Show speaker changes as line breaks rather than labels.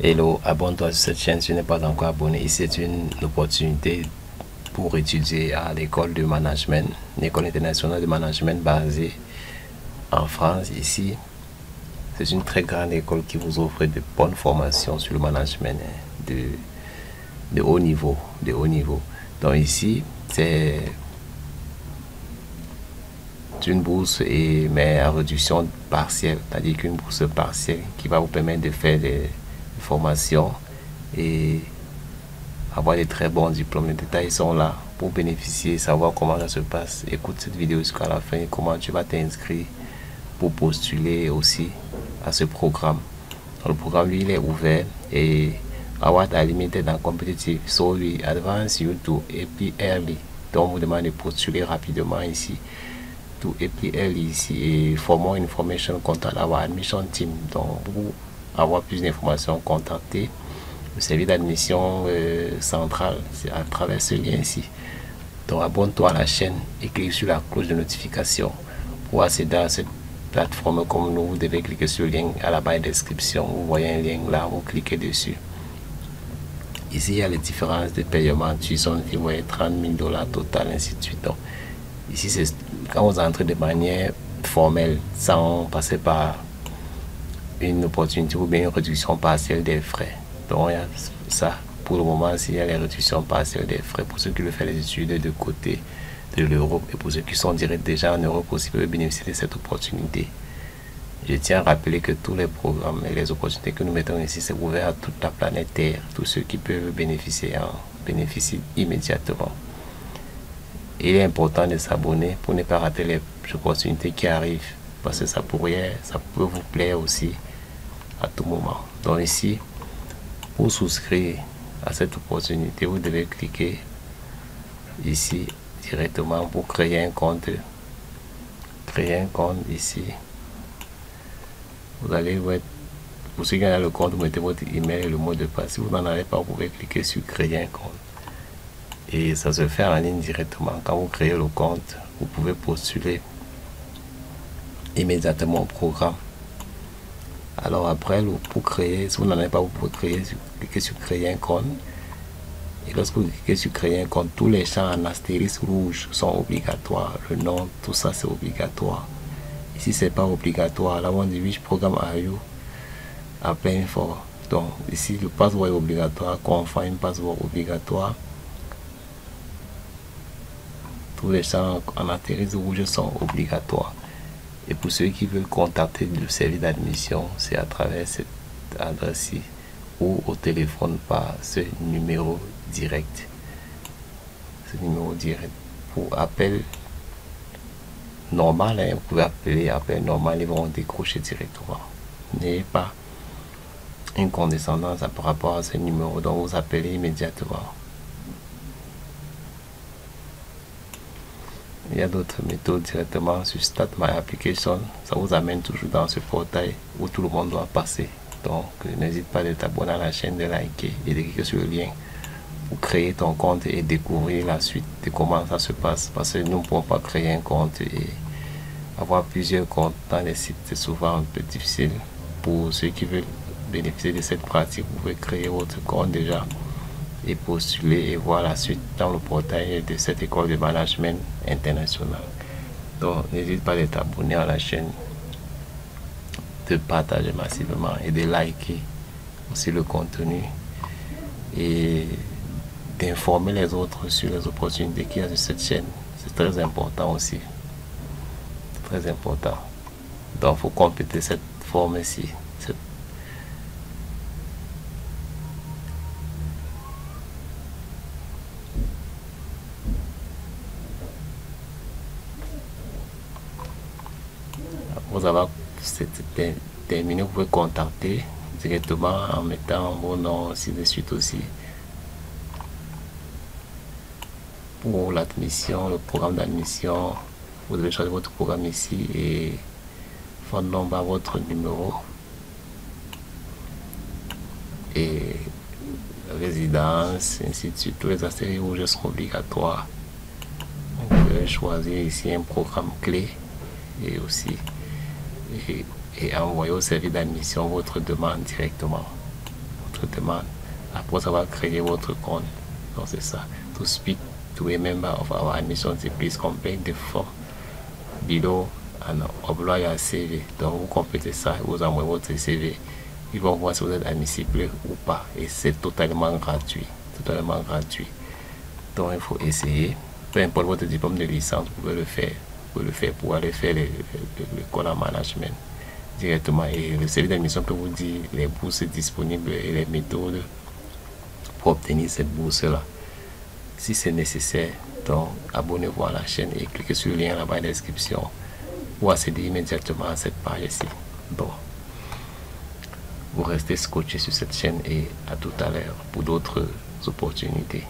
Hello, abonne-toi sur cette chaîne si tu n'es pas encore abonné. Ici, c'est une opportunité pour étudier à l'école de management, l'école internationale de management basée en France. Ici, c'est une très grande école qui vous offre de bonnes formations sur le management de haut niveau, Donc ici, c'est une bourse mais à réduction partielle, c'est-à-dire qu'une bourse partielle qui va vous permettre de faire des formations et avoir des très bons diplômes. Les détails sont là pour bénéficier, savoir comment ça se passe. Écoute cette vidéo jusqu'à la fin et comment tu vas t'inscrire pour postuler aussi à ce programme. Le programme, lui, il est ouvert et Award are limited and competitive, so we advance you to AP early. Donc, on vous demande de postuler rapidement ici to AP early ici, et for more information, contact our admission team. Donc, pour avoir plus d'informations, contactez le service d'admission central à travers ce lien ici. Donc, abonne-toi à la chaîne et clique sur la cloche de notification pour accéder à cette plateforme comme nous. Vous devez cliquer sur le lien à la barre de description. Vous voyez un lien là, vous cliquez dessus. Ici, il y a les différences de paiement. Tuition, vous voyez 30 000 $ total, ainsi de suite. Donc, ici, c'est quand vous entrez de manière formelle, sans passer par une opportunité ou bien une réduction partielle des frais. Donc, il y a ça. Pour le moment, il y a les réductions partielles des frais pour ceux qui veulent faire les études de côté de l'Europe, et pour ceux qui sont directs déjà en Europe aussi peuvent bénéficier de cette opportunité. Je tiens à rappeler que tous les programmes et les opportunités que nous mettons ici, c'est ouvert à toute la planète Terre. Tous ceux qui peuvent bénéficier en bénéficient immédiatement. Il est important de s'abonner pour ne pas rater les opportunités qui arrivent, parce que ça peut vous plaire aussi à tout moment. Donc ici, pour souscrire à cette opportunité, vous devez cliquer ici directement pour créer un compte. Créer un compte ici. Vous allez voir, pour ceux qui ont le compte, vous mettez votre email et le mot de passe. Si vous n'en avez pas, vous pouvez cliquer sur créer un compte. Et ça se fait en ligne directement. Quand vous créez le compte, vous pouvez postuler immédiatement au programme. Alors après, pour créer, si vous n'en avez pas, vous pouvez cliquer sur créer un compte. Et lorsque vous cliquez sur créer un compte, tous les champs en astérisque rouge sont obligatoires. Le nom, tout ça c'est obligatoire. Ici c'est pas obligatoire. Là on dit which program are you applying for. Donc ici le password est obligatoire, confirm password obligatoire. Tous les champs en astérisque rouge sont obligatoires. Et pour ceux qui veulent contacter le service d'admission, c'est à travers cette adresse-ci ou au téléphone par ce numéro direct. Ce numéro direct pour appel normal, hein, vous pouvez appeler appel normal, ils vont décrocher directement. N'ayez pas une condescendance par rapport à ce numéro, donc vous appelez immédiatement. Il y a d'autres méthodes directement sur Start My Application. Ça vous amène toujours dans ce portail où tout le monde doit passer. Donc n'hésite pas de t'abonner à la chaîne, de liker et de cliquer sur le lien pour créer ton compte et découvrir la suite de comment ça se passe. Parce que nous ne pouvons pas créer un compte et avoir plusieurs comptes dans les sites. C'est souvent un peu difficile. Pour ceux qui veulent bénéficier de cette pratique, vous pouvez créer votre compte déjà et postuler et voir la suite dans le portail de cette école de management international. Donc n'hésite pas de t'abonner à la chaîne, de partager massivement et de liker aussi le contenu et d'informer les autres sur les opportunités qu'il y a sur cette chaîne. C'est très important aussi. Très important. Donc il faut compléter cette forme ici. Vous avez terminé, vous pouvez contacter directement en mettant vos noms ainsi de suite aussi. Pour l'admission, le programme d'admission, vous devez choisir votre programme ici et votre nom, votre numéro et résidence, ainsi de suite. Tous les astérisques rouges sont obligatoires. Vous pouvez choisir ici un programme clé et aussi et envoyer au service d'admission votre demande directement. votre demande après avoir créé votre compte. Donc c'est ça. To speak to a member of our admission team, please complete the form below and upload your CV. Donc vous complétez ça, vous envoyez votre CV. Ils vont voir si vous êtes admissible ou pas. Et c'est totalement gratuit. Totalement gratuit. Donc il faut essayer. Peu importe votre diplôme de licence, vous pouvez le faire. Vous pouvez le faire pour aller faire l'école en management directement. Et le service d'admission peut vous dire les bourses disponibles et les méthodes pour obtenir cette bourse-là. Si c'est nécessaire, donc abonnez-vous à la chaîne et cliquez sur le lien là-bas dans la description pour accéder immédiatement à cette page ici. Bon, vous restez scotché sur cette chaîne et à tout à l'heure pour d'autres opportunités.